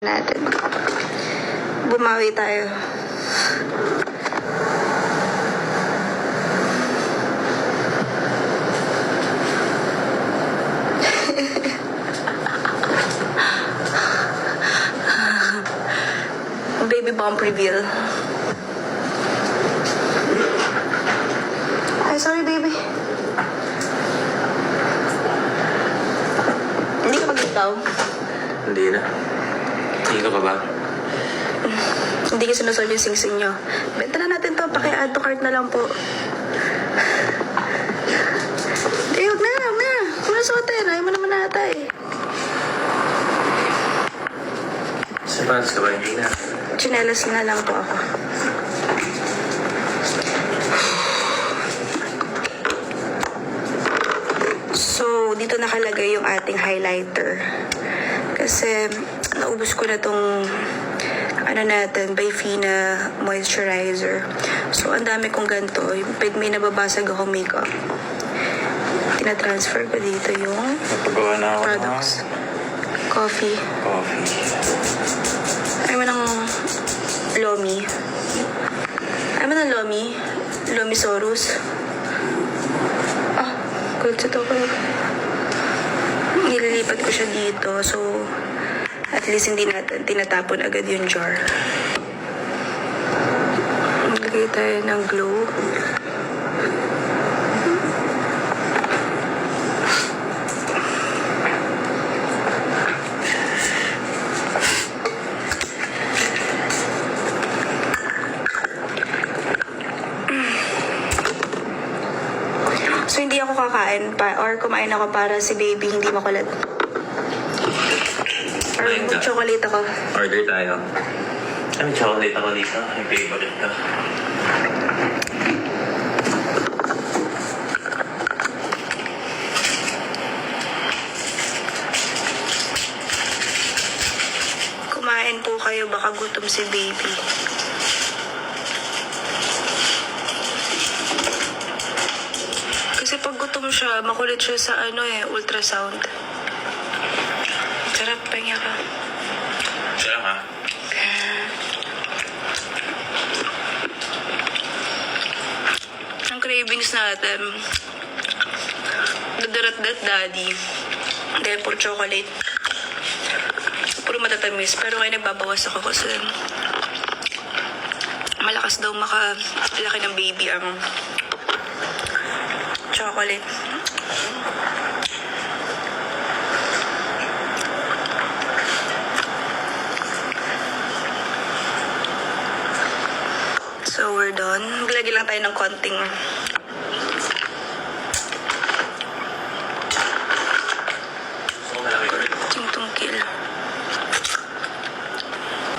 natin. Bumawi tayo. Baby bump reveal. Ay, sorry baby. Hindi ka maglitaw? Hindi na. Hindi ka pa ba? Hindi ka sinusolve yung sing-sing nyo. Benta na natin to. Paki-add to cart na lang po. Huwag na. Huwag na suotin. Ayaw mo naman nata eh. Sa pants ka ba? Hindi na. Chinelas na lang po ako. So, dito nakalagay yung ating highlighter. Kasi, naubos ko na tong natin, by Fina moisturizer. So, ang dami kong ganito. Pag may nababasag ako makeup, tinatransfer ko dito yung Napagawa na ako products. Coffee. Ayaw mo ng Lomi. Ayaw mo ng Lomi? Lomisaurus. Good sa to ko. Nililipat ko siya dito. So, at least hindi natin tinatapon agad yung jar. Maglagay tayo ng glue. So, hindi ako kakain pa or kumain ako para si baby hindi makulat. Or Kumain ka? chocolate ako. Order tayo. Ay, chocolate ako dito. Yung favorite ko. Kumain po kayo, baka gutom si baby. Kasi pag gutom siya, makulit siya sa ultrasound. Sarap, pahinga ka. Siya ha? Ang cravings natin, dadarat-dat daddy. Dahil puro chocolate. Puro matatamis. Pero kaya nagbabawas ako kasi malakas daw makalaki ng baby ang chocolate. So, we're done. Maglagay lang tayo ng konting